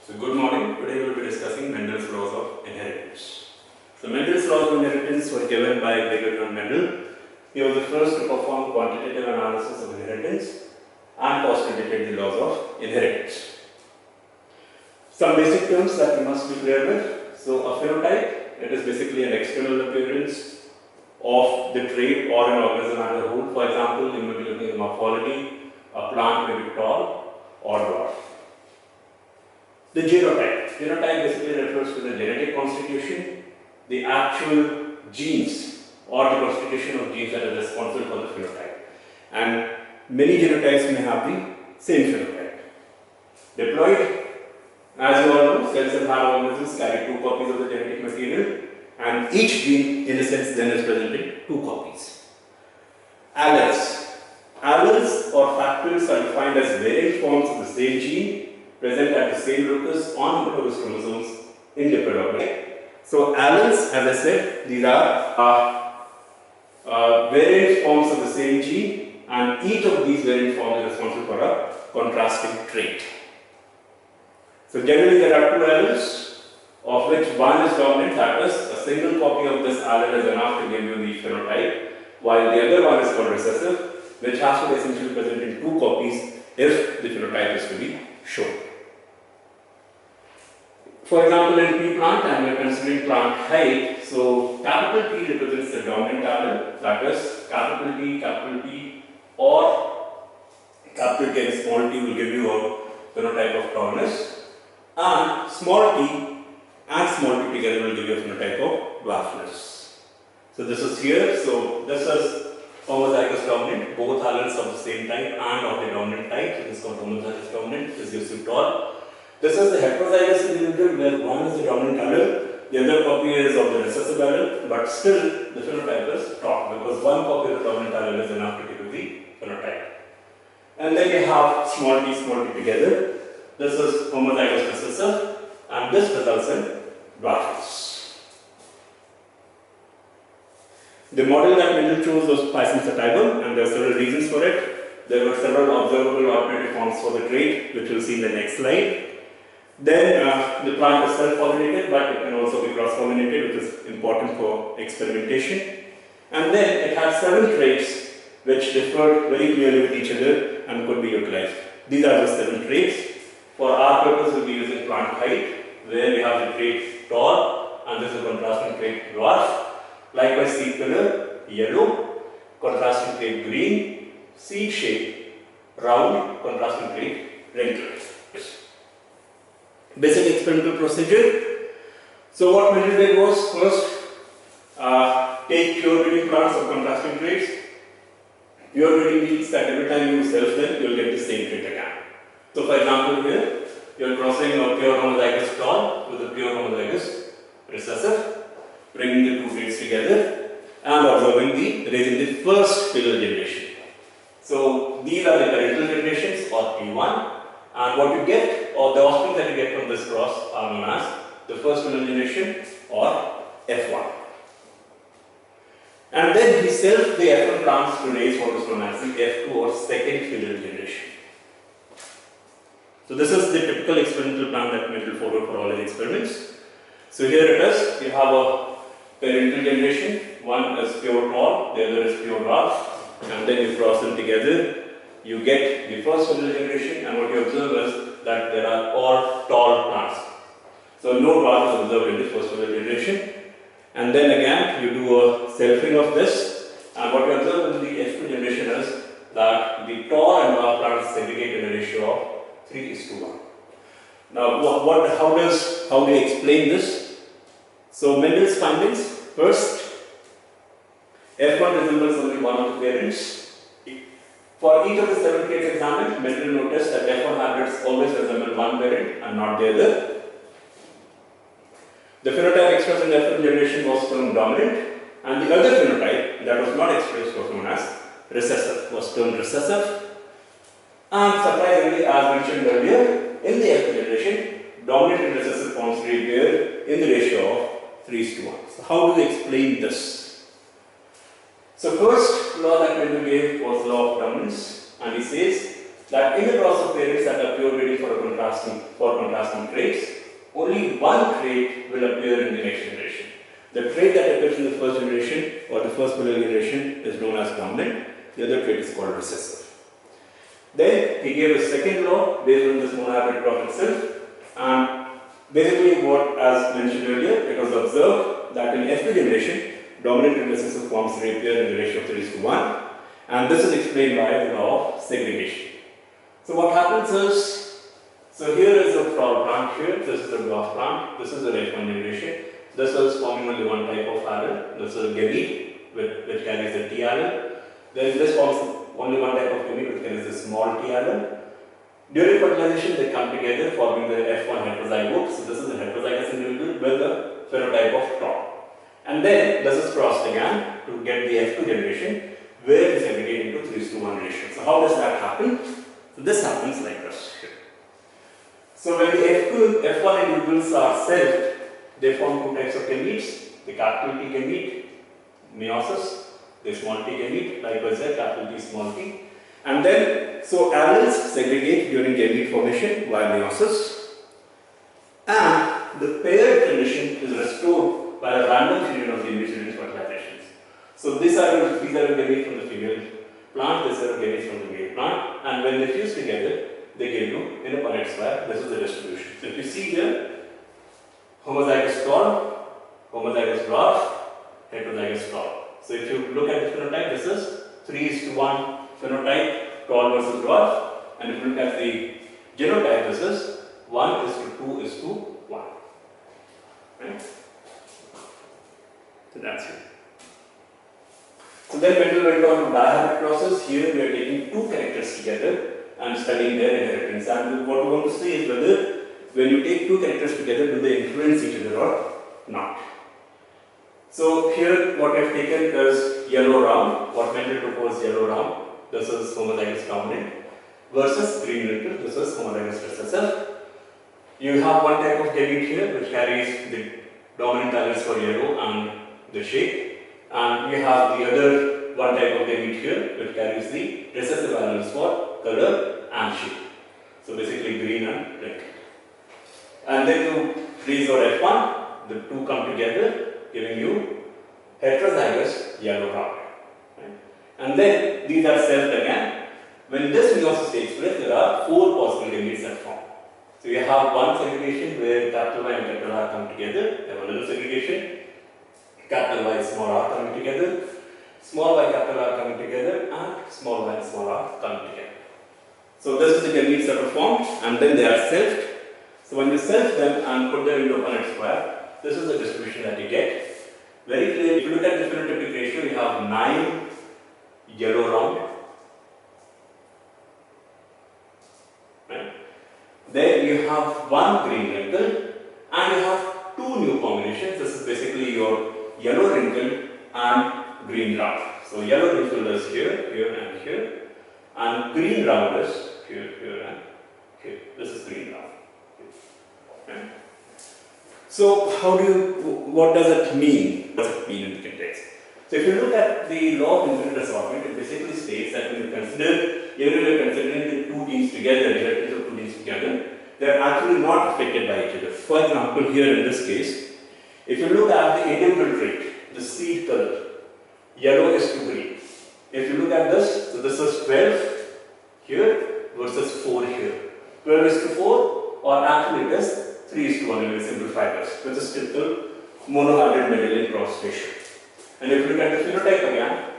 So good morning. Today we will be discussing Mendel's laws of inheritance. So Mendel's laws of inheritance were given by Mendel. He was the first to perform quantitative analysis of inheritance and postulated the laws of inheritance. Some basic terms that we must be clear with. So a phenotype, it is basically an external appearance of the trait or an organism as a whole. For example, you may be looking at morphology, a plant may be tall or dwarf. The genotype basically refers to the genetic constitution, the actual genes or the constitution of genes that are responsible for the phenotype. And many genotypes may have the same phenotype. Diploid, as you all know, cells in higher organisms carry 2 copies of the genetic material, and each gene in a sense then is present in 2 copies. Alleles or factors are defined as variant forms of the same gene present at the same locus on homologous chromosomes in diploid organisms. So alleles, as I said, these are variant forms of the same gene, and each of these variant forms is responsible for a contrasting trait. So generally there are 2 alleles, of which one is dominant, that is, a single copy of this allele is enough to give you the phenotype, while the other one is called recessive, which has to be essentially present in 2 copies if the phenotype is to be shown. For example, in pea plant, and we are considering plant height, so capital P represents the dominant allele, that is, capital T, or capital T and small t will give you a phenotype of tallness, and small t and small t together will give you a phenotype of dwarfness. So this is here, so this is homozygous dominant, both alleles of the same type and of the dominant type, so this is called homozygous dominant, this gives you tall. This is the heterozygous individual where one is the dominant allele, the other copy is of the recessive allele, but still the phenotype is tall because one copy of the dominant allele is enough to give you the phenotype. And then you have small t together. This is homozygous recessive, and this results in dwarfness. The model that Mendel chose was bisynsatival, and there are several reasons for it. There were several observable alternative forms for the trait, which we'll see in the next slide. Then the plant is self-pollinated, but it can also be cross-pollinated, which is important for experimentation. And then it has 7 traits which differ very clearly with each other and could be utilized. These are the 7 traits. For our purpose, we'll be using plant height, where we have the trait tall, and this is a contrasting trait dwarf. Likewise, seed color, yellow, contrasting trait green, seed shape, round, contrasting trait wrinkled. Basic experimental procedure. So what Mendel did was first take pure breeding plants of contrasting traits. Pure breeding means that every time you self them, you will get the same trait again. So for example here, you are crossing a pure homozygous tall with a pure homozygous recessive, bringing the 2 traits together and observing raising the first filial generation. So these are the parental generations or P1, and what you get, or the offspring that you get from this cross, are known as the first filial generation or F1. And then he self the F1 plants to raise what is known as the F2 or second filial generation. So this is the typical experimental plan that Mendel followed for all his experiments. So here it is, you have a parental generation, one is pure tall, the other is pure dwarf, and then you cross them together, you get the first filial generation, and what you observe is that there are all tall plants. So no dwarf is observed in the first filial generation. And then again you do a selfing of this, and what you observe in the F2 generation is that the tall and dwarf plants segregate in a ratio of 3:1. Now how do you explain this? So Mendel's findings, first, F1 resembles only one of the parents. For each of the 7 traits examined, Mendel noticed that F1 hybrids always resemble one parent and not the other. The phenotype expressed in the F1 generation was termed dominant, and the other phenotype that was not expressed was known as recessive, was termed recessive. And surprisingly, as mentioned earlier, in the F2 generation, dominant and recessive forms reappear in the ratio of 3:1. So how do we explain this? So first law that Mendel gave was law of dominance, and he says that in the cross of parents that appear ready for contrasting traits, only one trait will appear in the next generation. The trait that appears in the first generation or the first parallel generation is known as dominant. The other trait is called recessive. Then he gave a second law based on this monohybrid cross itself, and basically what, as mentioned earlier, it was observed that in F2 generation, dominant and recessive forms reappear in the ratio of 3:1, and this is explained by the law of segregation. So what happens is, so here is a flower plant here, this is a dwarf plant, this is a F1 generation, this is forming only one type of allele, this is a gamete which carries the T allele, then this forms only one type of gamete which carries the small T allele. During fertilization they come together forming the F1 heterozygote, so this is the heterozygous individual with the phenotype of top. And then this is crossed again to get the F2 generation where they segregate into 3:1 ratio. So how does that happen? So this happens like this here. So when the F1 individuals are selfed, they form two types of gametes, the capital T gamete, meiosis, the small t gamete, likewise the capital T small t. And then, so alleles segregate during gamete formation via meiosis, and the paired condition is restored by a random fusion of the individual fertilizations. So these are gametes from the female plant, these are gametes from the male plant, and when they fuse together, they give you in a Punnett square. This is the distribution. So if you see here, homozygous tall, homozygous dwarf, heterozygous tall. So if you look at the phenotype, this is 3:1 phenotype, tall versus dwarf, and if you look at the genotype, this is 1:2:1. Right? So that's it. So then Mendel went on to dihybrid process. Here we are taking two characters together and studying their inheritance. And what we want to see is whether when you take two characters together, do they influence each other or not. So here what I have taken is yellow round, what Mendel proposed yellow round, this is homozygous dominant, versus green wrinkle, this is homozygous recessive. You have one type of gamete here which carries the dominant alleles for yellow and the shape, and you have the other one type of gamete here which carries the recessive alleles for color and shape. So basically green and red. And then you freeze your F1, the two come together giving you heterozygous yellow round. Right? And then these are selfed again. When this meiosis takes place, there are four possible gametes that form. So you have one segregation where capital Y and capital R come together, you have another segregation, capital Y small r coming together, small y capital R coming together, and small y small r coming together. So this is the gametes that are formed, and then they are selfed. So when you self them and put them into a Punnett square, this is the distribution that you get. Very clearly, if you look at the phenotypic ratio, you have 9 yellow round. Right? Then you have one green wrinkle, and you have two new combinations. This is basically your yellow wrinkle and green round. So yellow wrinkle is here, here, and here, and green round is here, here, and here. This is green round. Okay. So what does it mean? What does it mean in the context? So if you look at the law of infinite assortment, it basically states that when you consider, even when you are considering the two genes together, the inheritance of two genes together, they are actually not affected by each other. For example, here in this case, if you look at the individual trait, the seed color, yellow is to green. If you look at this, so this is 12 here versus 4 here. 12 is to 4, or actually it is 3:1, we will simplify this, which is typical monohybrid Mendelian cross ratio. And if you look at the phenotype again,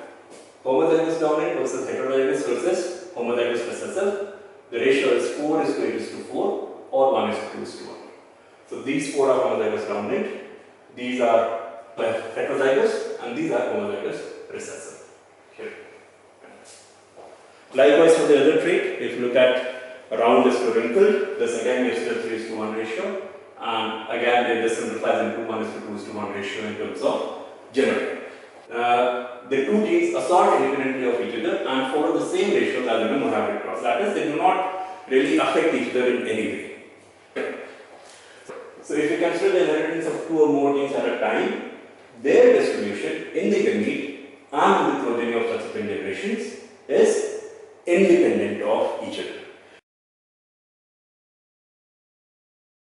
homozygous dominant versus heterozygous versus homozygous recessive, the ratio is 4:8:4 or 1:2:1. So these four are homozygous dominant, these are heterozygous, and these are homozygous recessive. Here. Likewise for the other trait, if you look at round is to wrinkle, this again gives the 3:1 ratio, and again this simplifies into 1:2:1 ratio in terms of genotype. The two genes assort independently of each other and follow the same ratios as in a monohybrid cross. That is, they do not really affect each other in any way. So if you consider the inheritance of two or more genes at a time, their distribution in the gamete and in the progeny of subsequent generations is independent of each other.